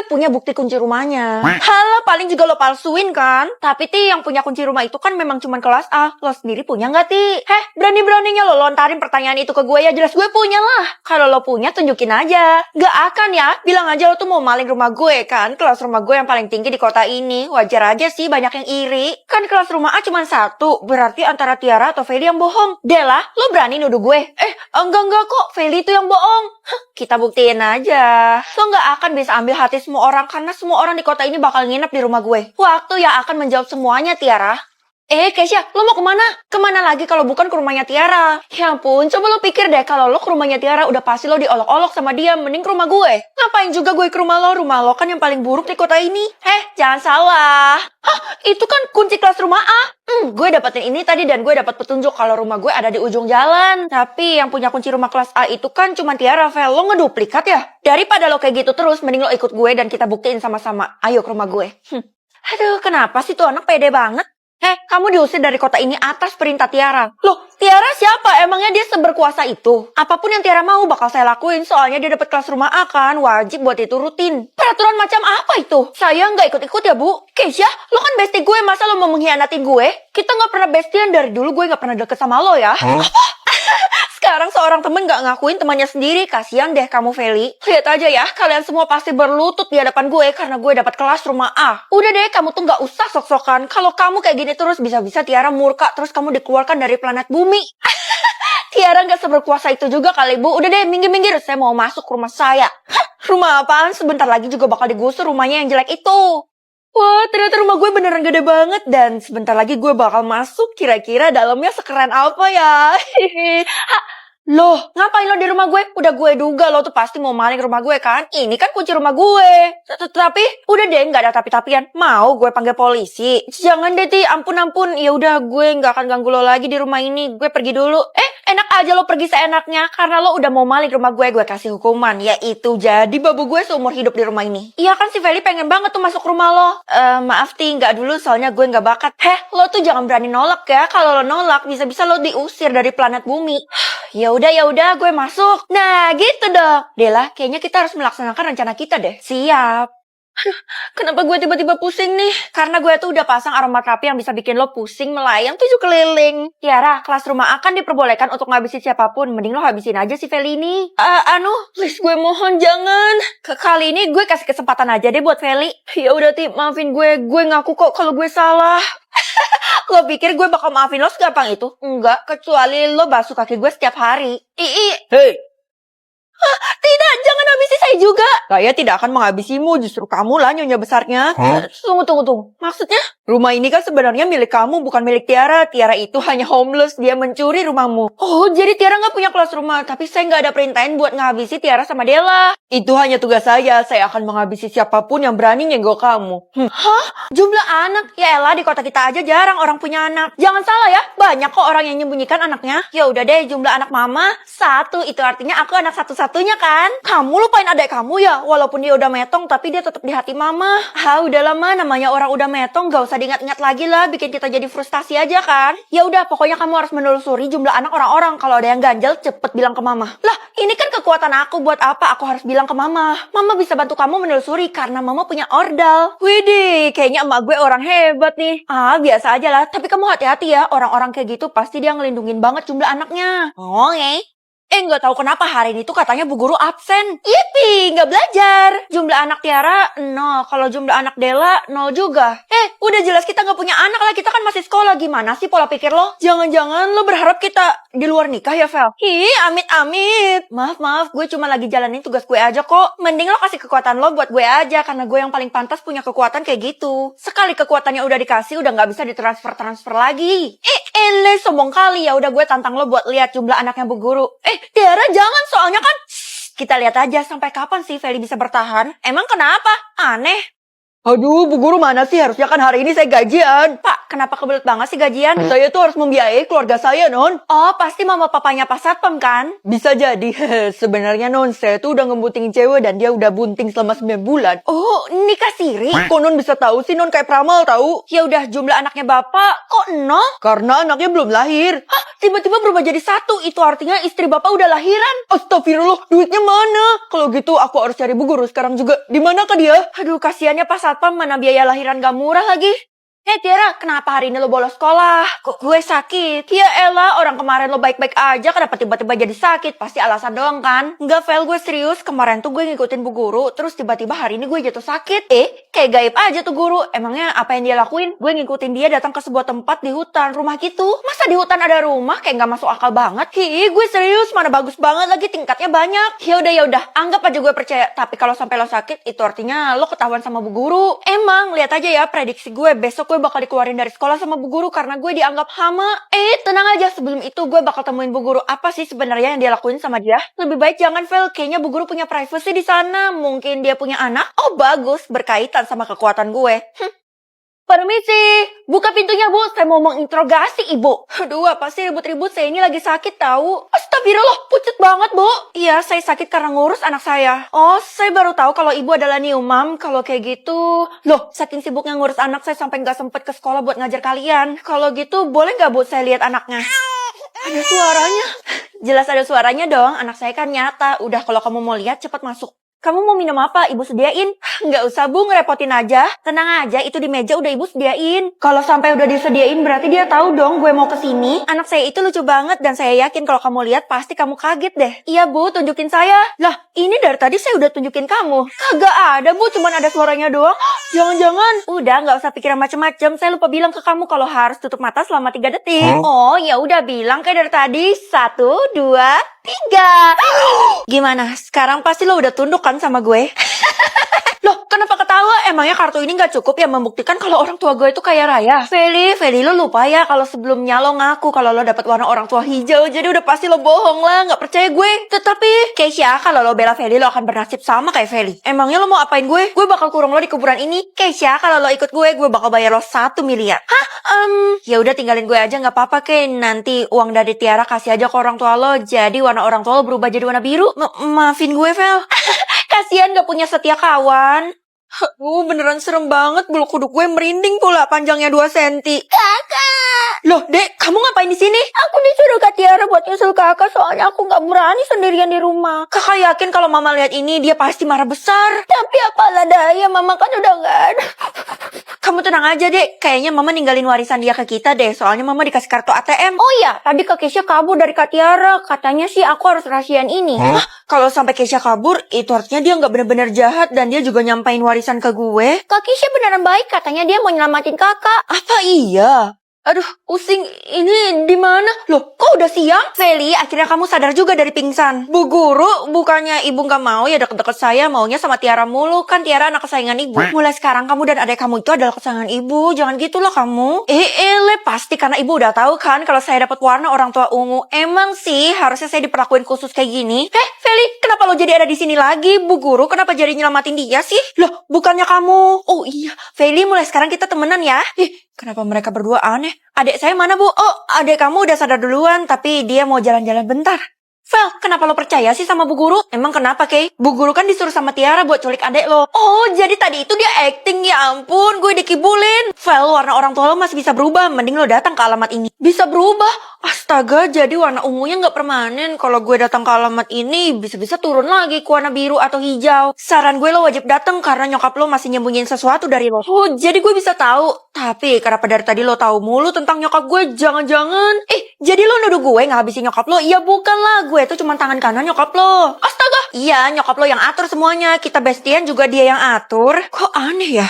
gue punya bukti kunci rumahnya. Halah, paling juga lo palsuin kan? Tapi Ti, yang punya kunci rumah itu kan memang cuma kelas A. Lo sendiri punya nggak, Ti? Berani-beraninya lo lontarin pertanyaan itu ke gue ya. Jelas gue punya lah. Kalau lo punya, tunjukin aja. Gak akan ya. Bilang aja lo tuh mau maling rumah gue kan. Kelas rumah gue yang paling tinggi di kota ini. Wajar aja sih banyak yang iri. Kan kelas rumah A cuma 1. Berarti antara Tiara atau Feli yang bohong. Dela, lo berani nuduh gue? Enggak kok. Feli itu yang bohong. Kita buktiin aja. Lo gak akan bisa ambil hati semua orang karena semua orang di kota ini bakal nginep di rumah gue. Waktu yang akan menjawab semuanya, Tiara. Keisha, lo mau kemana? Kemana lagi kalau bukan ke rumahnya Tiara? Ya ampun, coba lo pikir deh kalau lo ke rumahnya Tiara udah pasti lo diolok-olok sama dia, mending ke rumah gue. Ngapain juga gue ke rumah lo kan yang paling buruk di kota ini. Jangan salah. Itu kan kunci kelas rumah A. Gue dapetin ini tadi dan gue dapat petunjuk kalau rumah gue ada di ujung jalan. Tapi yang punya kunci rumah kelas A itu kan cuma Tiara, Vel. Lo ngeduplikat ya? Daripada lo kayak gitu terus, mending lo ikut gue dan kita buktiin sama-sama. Ayo ke rumah gue. Aduh, kenapa sih tuh anak pede banget? Kamu diusir dari kota ini atas perintah Tiara. Loh, Tiara siapa? Emangnya dia seberkuasa itu? Apapun yang Tiara mau bakal saya lakuin, soalnya dia dapat kelas rumah A kan, wajib buat diturutin. Peraturan macam apa itu? Saya nggak ikut-ikut ya, Bu. Keisha, lo kan bestie gue, masa lo mau mengkhianatin gue? Kita nggak pernah bestian dari dulu, gue nggak pernah deket sama lo ya. Sekarang seorang temen gak ngakuin temannya sendiri. Kasian deh kamu, Feli. Lihat aja ya, kalian semua pasti berlutut di hadapan gue karena gue dapat kelas rumah A. Udah deh, kamu tuh gak usah sok-sokan. Kalau kamu kayak gini terus, bisa-bisa Tiara murka terus kamu dikeluarkan dari planet bumi. Tiara gak seberkuasa itu juga kali, Bu. Udah deh, minggir-minggir. Saya mau masuk ke rumah saya. Rumah apaan? Sebentar lagi juga bakal digusur rumahnya yang jelek itu. Wah, ternyata rumah gue beneran gede banget. Dan sebentar lagi gue bakal masuk. Kira-kira dalamnya sekeren apa ya? Loh, ngapain lo di rumah gue? Udah gue duga lo tuh pasti mau maling rumah gue kan? Ini kan kunci rumah gue. Tapi, udah deh, gak ada tapi-tapian. Mau gue panggil polisi? Jangan deh, Ti. Ampun. Ya udah, gue gak akan ganggu lo lagi di rumah ini. Gue pergi dulu. Enak aja lo pergi seenaknya. Karena lo udah mau maling rumah gue kasih hukuman. Yaitu jadi babu gue seumur hidup di rumah ini. Iya kan si Feli pengen banget tuh masuk rumah lo. Maaf, Ti. Gak dulu, soalnya gue gak bakat. Lo tuh jangan berani nolak ya. Kalau lo nolak, bisa-bisa lo diusir dari planet bumi. Ya udah, gue masuk. Nah, gitu dong. Dela, kayaknya kita harus melaksanakan rencana kita deh. Siap. Kenapa gue tiba-tiba pusing nih? Karena gue tuh udah pasang aromaterapi yang bisa bikin lo pusing melayang 7 keliling. Tiara, kelas rumah akan diperbolehkan untuk ngabisin siapapun. Mending lo habisin aja si Feli ini. Please gue mohon jangan. Kali ini gue kasih kesempatan aja deh buat Feli. Ya udah, Ti, maafin gue. Gue ngaku kok kalau gue salah. Lo pikir gue bakal maafin lo segampang itu? Enggak, kecuali lo basuh kaki gue setiap hari. Hei! Tidak, jangan habisi saya juga. Saya tidak akan menghabisimu, justru kamu lah nyonya besarnya. Tunggu. Maksudnya? Rumah ini kan sebenarnya milik kamu, bukan milik Tiara. Tiara itu hanya homeless, dia mencuri rumahmu. Oh, jadi Tiara nggak punya kelas rumah, tapi saya nggak ada perintahin buat menghabisi Tiara sama Dela. Itu hanya tugas saya akan menghabisi siapapun yang berani nyenggol kamu. Jumlah anak? Ya elah, di kota kita aja jarang orang punya anak. Jangan salah ya, banyak kok orang yang nyembunyikan anaknya. Ya udah deh, jumlah anak mama 1, itu artinya aku anak satu-satunya kan? Kamu lupain adik kamu ya? Walaupun dia udah metong, tapi dia tetap di hati mama. Udah lama namanya orang udah metong, gak usah diingat-ingat lagi lah, bikin kita jadi frustasi aja kan? Ya udah, pokoknya kamu harus menelusuri jumlah anak orang-orang. Kalau ada yang ganjel, cepet bilang ke mama. Lah, ini kan kekuatan aku, buat apa aku harus bilang ke mama? Mama bisa bantu kamu menelusuri karena mama punya ordal. Widih, kayaknya emak gue orang hebat nih. Biasa aja lah, tapi kamu hati-hati ya, orang-orang kayak gitu pasti dia ngelindungin banget jumlah anaknya. Oke. Nggak tahu kenapa hari ini tuh katanya Bu Guru absen. Yipi, nggak belajar. Jumlah anak Tiara 0. Kalau jumlah anak Dela 0 juga. Udah jelas kita nggak punya anak lah. Kita kan masih sekolah. Gimana sih pola pikir lo? Jangan-jangan lo berharap kita di luar nikah ya, Vel? Amit-amit. Maaf. Gue cuma lagi jalanin tugas gue aja kok. Mending lo kasih kekuatan lo buat gue aja. Karena gue yang paling pantas punya kekuatan kayak gitu. Sekali kekuatannya udah dikasih, udah nggak bisa ditransfer lagi. Sombong kali. Ya udah gue tantang lo buat lihat jumlah anaknya Bu Guru. Tiara jangan, soalnya kan kita lihat aja sampai kapan sih Feli bisa bertahan. Emang kenapa? Aneh. Aduh, Bu Guru mana sih? Harusnya kan hari ini saya gajian. Pak, kenapa kebelet banget sih gajian? Saya tuh harus membiayai keluarga saya, Non. Oh, pasti mama papanya Pak Satpam kan? Bisa jadi. Sebenarnya, Non, saya tuh udah ngebuntingin cewek dan dia udah bunting selama 9 bulan. Oh, nikah siri? Kok Non bisa tahu sih, Non, kayak peramal tahu? Ya udah, jumlah anaknya Bapak kok 0? Karena anaknya belum lahir. Tiba-tiba berubah jadi satu. Itu artinya istri bapak udah lahiran. Astagfirullah, duitnya mana? Kalau gitu aku harus cari Bu Guru sekarang juga. Di mana kah dia? Aduh, kasihannya Pak Satpam, mana biaya lahiran gak murah lagi. Hei Tiara, kenapa hari ini lo bolos sekolah? Kok gue sakit? Ya elah, orang kemarin lo baik-baik aja, kenapa tiba-tiba jadi sakit? Pasti alasan doang kan? Enggak, Vel, gue serius. Kemarin tuh gue ngikutin Bu Guru, terus tiba-tiba hari ini gue jatuh sakit. Kayak gaib aja tuh guru. Emangnya apa yang dia lakuin? Gue ngikutin dia datang ke sebuah tempat di hutan, rumah gitu. Masa di hutan ada rumah? Kayak gak masuk akal banget. Gue serius, mana bagus banget lagi, tingkatnya banyak. Yaudah, anggap aja gue percaya. Tapi kalau sampai lo sakit, itu artinya lo ketahuan sama Bu Guru. Emang, lihat aja ya prediksi gue, besok gue bakal dikeluarin dari sekolah sama Bu Guru karena gue dianggap hama. Tenang aja, sebelum itu gue bakal temuin Bu Guru. Apa sih sebenarnya yang dia lakuin sama dia? Lebih baik jangan, Vel. Kayaknya Bu Guru punya privacy di sana. Mungkin dia punya anak. Oh bagus, berkaitan sama kekuatan gue. Permisi, buka pintunya Bu, saya mau menginterogasi Ibu. Aduh, apa sih ribut-ribut, saya ini lagi sakit tahu. Astagfirullah, pucet banget Bu. Iya, saya sakit karena ngurus anak saya. Oh, saya baru tahu kalau Ibu adalah new mom, kalau kayak gitu. Loh, saking sibuknya ngurus anak saya sampai nggak sempet ke sekolah buat ngajar kalian. Kalau gitu, boleh nggak Bu saya lihat anaknya? Ada suaranya. Jelas ada suaranya dong, anak saya kan nyata. Udah, kalau kamu mau lihat, cepat masuk. Kamu mau minum apa? Ibu sediain. Nggak usah Bu, ngerepotin aja. Tenang aja, itu di meja udah Ibu sediain. Kalau sampai udah disediain berarti dia tahu dong gue mau kesini. Anak saya itu lucu banget dan saya yakin kalau kamu lihat pasti kamu kaget deh. Iya Bu, tunjukin saya. Lah, ini dari tadi saya udah tunjukin kamu. Kagak ada Bu, cuman ada suaranya doang. Jangan-jangan. Udah, nggak usah pikiran macem-macem. Saya lupa bilang ke kamu kalau harus tutup mata selama 3 detik. Oh, ya udah bilang kayak dari tadi. 1, 2, 3. Gimana? Sekarang pasti lo udah tunduk kan sama gue? Loh, kenapa ketawa? Emangnya kartu ini nggak cukup ya membuktikan kalau orang tua gue itu kaya raya? Feli, lo lupa ya kalau sebelumnya lo ngaku kalau lo dapat warna orang tua hijau. Jadi udah pasti lo bohong lah, nggak percaya gue. Tetapi, Keisha, kalau lo bela Feli, lo akan bernasib sama kayak Feli. Emangnya lo mau apain gue? Gue bakal kurung lo di kuburan ini. Keisha, kalau lo ikut gue bakal bayar lo 1 miliar. Hah? Ya udah tinggalin gue aja, nggak apa-apa Kay. Nanti uang dari Tiara kasih aja ke orang tua lo. Jadi warna orang tua lo berubah jadi warna biru. Maafin gue, Vel. Kasian gak punya setia kawan. Aduh, beneran serem banget. Bulu kuduk gue merinding pula, panjangnya 2 senti. Kakak! Loh, Dek, kamu ngapain di sini? Aku disuruh Kak Tiara buat nyusul kakak, soalnya aku gak berani sendirian di rumah. Kakak yakin kalau mama lihat ini, dia pasti marah besar. Tapi apalah daya, mama kan udah gak ada. Kamu tenang aja, Dek. Kayaknya mama ninggalin warisan dia ke kita deh, soalnya mama dikasih kartu ATM. Oh iya, tadi Kak Keisha kabur dari Kak Tiara. Katanya sih aku harus rahasiain ini. Hah? Kalau sampai Keisha kabur, itu artinya dia nggak benar-benar jahat dan dia juga nyampain warisan ke gue. Kak Keisha beneran baik, katanya dia mau nyelamatin kakak. Apa iya? Aduh, pusing. Ini di mana? Loh, kok udah siang? Feli, akhirnya kamu sadar juga dari pingsan. Bu Guru, bukannya ibu nggak mau ya deket-deket saya, maunya sama Tiara mulu. Kan Tiara anak kesayangan ibu. Mulai sekarang kamu dan adik kamu itu adalah kesayangan ibu. Jangan gitu loh kamu. Pasti karena ibu udah tahu kan kalau saya dapat warna orang tua ungu. Emang sih harusnya saya diperlakuin khusus kayak gini. Feli, kenapa lo jadi ada di sini lagi? Bu Guru, kenapa jadi nyelamatin dia sih? Loh, bukannya kamu. Oh iya, Feli, mulai sekarang kita temenan ya. Kenapa mereka berdua aneh? Adik saya mana, Bu? Oh, adik kamu udah sadar duluan, tapi dia mau jalan-jalan bentar. Vel, kenapa lo percaya sih sama Bu Guru? Emang kenapa, Kay? Bu Guru kan disuruh sama Tiara buat culik adek lo. Oh, jadi tadi itu dia acting, ya ampun, gue dikibulin. Vel, warna orang tua lo masih bisa berubah, mending lo datang ke alamat ini. Bisa berubah? Astaga, jadi warna ungunya nggak permanen. Kalau gue datang ke alamat ini, bisa-bisa turun lagi ke warna biru atau hijau. Saran gue lo wajib datang karena nyokap lo masih nyembunyiin sesuatu dari lo. Oh, jadi gue bisa tahu. Tapi kenapa dari tadi lo tahu mulu tentang nyokap gue? Jangan-jangan. Jadi lo nuduh gue ngabisin nyokap lo? Iya bukan lah, gue tuh cuma tangan kanan nyokap lo. Astaga. Iya, nyokap lo yang atur semuanya. Kita bestian juga dia yang atur. Kok aneh ya?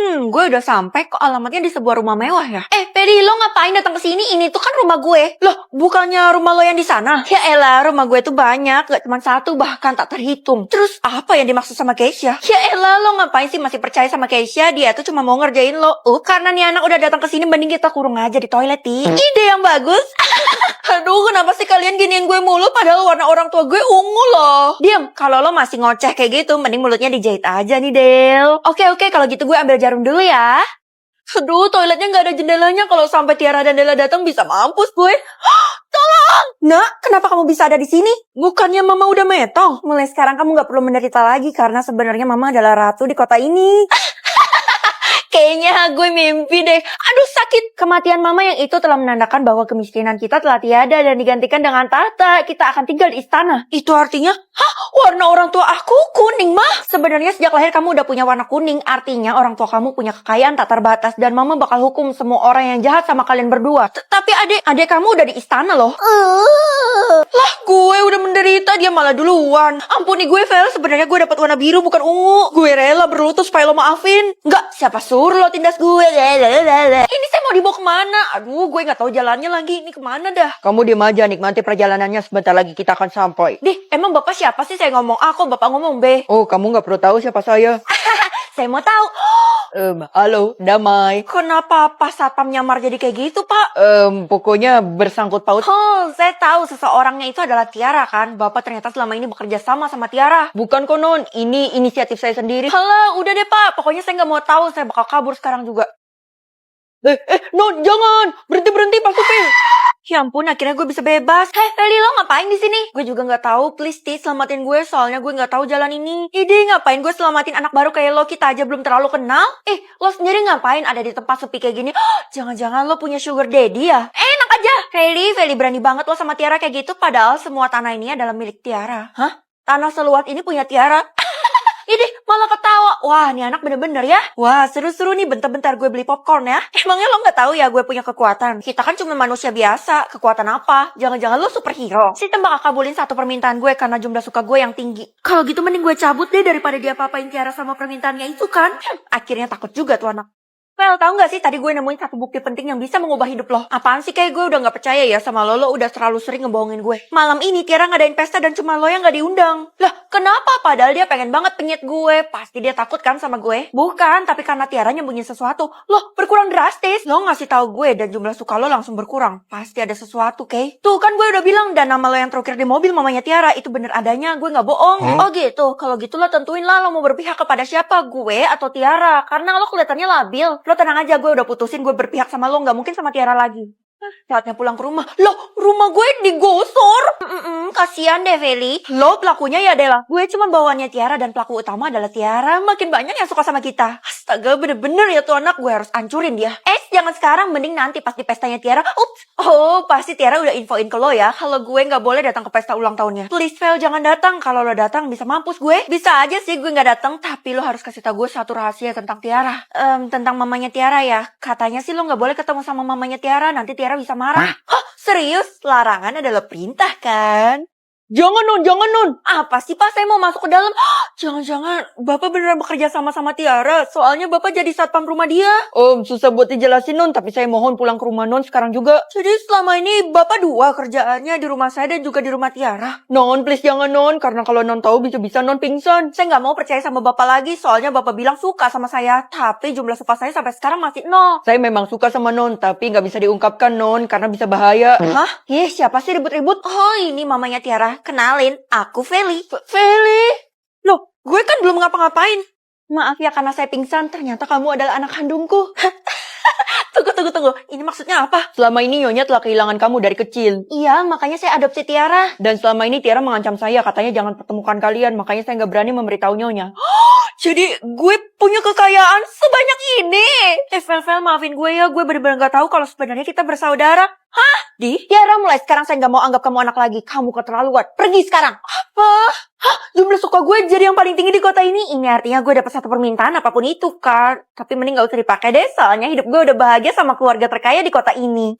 Gue udah sampai kok alamatnya di sebuah rumah mewah ya. Peri, lo ngapain datang ke sini? Ini tuh kan rumah gue. Loh, bukannya rumah lo yang di sana? Ya elah, rumah gue tuh banyak, gak cuma satu, bahkan tak terhitung. Terus apa yang dimaksud sama Keisha? Ya elah, lo ngapain sih masih percaya sama Keisha? Dia tuh cuma mau ngerjain lo. Karena nih anak udah datang ke sini, mending kita kurung aja di toilet, Ti. Ide yang bagus. Aduh, kenapa sih kalian giniin gue mulu padahal warna orang tua gue ungu loh. Diam, kalau lo masih ngoceh kayak gitu, mending mulutnya dijahit aja nih, Del. Oke, kalau gitu gue ambil jarum dulu ya. Aduh, toiletnya gak ada jendelanya. Kalau sampai Tiara dan Della datang bisa mampus gue. Tolong! Nak, kenapa kamu bisa ada di sini? Bukannya mama udah metong? Mulai sekarang kamu gak perlu menderita lagi karena sebenarnya mama adalah ratu di kota ini. Kayaknya gue mimpi deh. Aduh sakit. Kematian mama yang itu telah menandakan bahwa kemiskinan kita telah tiada dan digantikan dengan tahta. Kita akan tinggal di istana. Itu artinya, warna orang tua aku kuning, mah. Sebenarnya sejak lahir kamu udah punya warna kuning. Artinya orang tua kamu punya kekayaan tak terbatas. Dan mama bakal hukum semua orang yang jahat sama kalian berdua. Tapi adik kamu udah di istana loh. Lah, gue udah menderita, dia malah duluan. Ampuni gue, Vel. Sebenarnya gue dapat warna biru bukan ungu. Gue rela berlutut supaya lo maafin. Enggak, siapa suruh lo tindas gue? Ini saya mau dibawa kemana? Aduh, gue nggak tahu jalannya lagi. Ini kemana dah? Kamu diam aja, nikmati perjalanannya. Sebentar lagi kita akan sampai. Dih, emang bapak siapa sih? Saya ngomong A, kok bapak ngomong B? Oh, kamu nggak perlu tahu siapa saya. Saya mau tahu. Halo, damai. Kenapa Pak Satpam nyamar jadi kayak gitu, Pak? Pokoknya bersangkut paut. Saya tahu seseorangnya itu adalah Tiara kan. Bapak ternyata selama ini bekerja sama Tiara. Bukan konon, ini inisiatif saya sendiri. Halo, udah deh Pak. Pokoknya saya nggak mau tahu. Saya bakal kabur sekarang juga. Non, jangan. Berhenti, Pak Supir. Ya ampun, akhirnya gue bisa bebas. Hei, Feli, lo ngapain di sini? Gue juga nggak tahu. Please, Ti, selamatin gue. Soalnya gue nggak tahu jalan ini. Ide, ngapain gue selamatin anak baru kayak lo? Kita aja belum terlalu kenal. Lo sendiri ngapain ada di tempat sepi kayak gini? Jangan-jangan lo punya sugar daddy ya? Enak aja. Feli berani banget lo sama Tiara kayak gitu. Padahal semua tanah ini adalah milik Tiara. Hah? Tanah seluas ini punya Tiara? Ini malah ketawa. Wah, nih anak bener-bener ya. Wah, seru-seru nih. Bentar-bentar gue beli popcorn ya. Emangnya lo gak tahu ya gue punya kekuatan? Kita kan cuma manusia biasa. Kekuatan apa? Jangan-jangan lo superhero. Sistem bakal kabulin satu permintaan gue karena jumlah suka gue yang tinggi. Kalau gitu mending gue cabut deh daripada dia apa-apain Tiara sama permintaannya itu kan. Akhirnya takut juga tuh anak. Well, tahu gak sih tadi gue nemuin satu bukti penting yang bisa mengubah hidup lo. Apaan sih, kayak gue udah gak percaya ya sama lo. Lo udah terlalu sering ngebohongin gue. Malam ini Tiara ngadain pesta dan cuma lo yang gak diundang. Lah, kenapa? Padahal dia pengen banget penyet gue. Pasti dia takut kan sama gue? Bukan, tapi karena Tiara nyembunyiin sesuatu. Loh, berkurang drastis. Lo ngasih tahu gue dan jumlah suka lo langsung berkurang. Pasti ada sesuatu, Kay. Tuh kan gue udah bilang, dan nama lo yang terukir di mobil mamanya Tiara itu bener adanya. Gue gak bohong. Oh gitu, kalau gitu lo tentuin lah lo mau berpihak kepada siapa, gue atau Tiara. Karena lo kelihatannya labil. Lo tenang aja, gue udah putusin gue berpihak sama lo, gak mungkin sama Tiara lagi. Saatnya pulang ke rumah. Loh, rumah gue digosor. Kasian deh, Feli. Lo pelakunya ya, Dela. Gue cuma bawaannya Tiara dan pelaku utama adalah Tiara. Makin banyak yang suka sama kita. Astaga, bener-bener ya tuh anak. Gue harus hancurin dia. Jangan sekarang, mending nanti pas di pestanya Tiara. Ups. Oh, pasti Tiara udah infoin ke lo ya. Kalau gue gak boleh datang ke pesta ulang tahunnya. Please, Fel, jangan datang. Kalau lo datang bisa mampus gue. Bisa aja sih gue gak datang. Tapi lo harus kasih tau gue satu rahasia tentang Tiara. Tentang mamanya Tiara ya. Katanya sih lo gak boleh ketemu sama mamanya Tiara. Nanti Tiara bisa marah. Hah? Serius? Larangan adalah perintah kan? Jangan non. Apa sih Pak? Saya mau masuk ke dalam. Jangan-jangan Bapak beneran bekerja sama Tiara. Soalnya Bapak jadi satpam rumah dia. Susah buat dijelasin non. Tapi saya mohon pulang ke rumah non sekarang juga. Jadi selama ini Bapak dua kerjaannya, di rumah saya dan juga di rumah Tiara. Non, please jangan non. Karena kalau non tahu bisa-bisa non pingsan. Saya nggak mau percaya sama Bapak lagi. Soalnya Bapak bilang suka sama saya. Tapi jumlah suka saya sampai sekarang masih nol. Saya memang suka sama non. Tapi nggak bisa diungkapkan non. Karena bisa bahaya. Hah? Siapa sih ribut-ribut? Oh, ini mamanya Tiara. Kenalin, aku Feli. Feli? Loh, gue kan belum ngapa-ngapain. Maaf ya karena saya pingsan, ternyata kamu adalah anak kandungku. Tunggu. Ini maksudnya apa? Selama ini Nyonya telah kehilangan kamu dari kecil. Iya, makanya saya adopsi Tiara. Dan selama ini Tiara mengancam saya, katanya jangan pertemukan kalian. Makanya saya nggak berani memberitahu Nyonya. Jadi gue punya kekayaan sebanyak ini. Vel, maafin gue ya. Gue bener-bener gak tahu kalau sebenarnya kita bersaudara. Hah? Tiara, mulai sekarang saya gak mau anggap kamu anak lagi. Kamu keterlaluan. Pergi sekarang. Apa? Hah? Jumlah suka gue jadi yang paling tinggi di kota ini. Ini artinya gue dapat satu permintaan apapun itu kan. Tapi mending gak usah dipakai deh. Soalnya hidup gue udah bahagia sama keluarga terkaya di kota ini.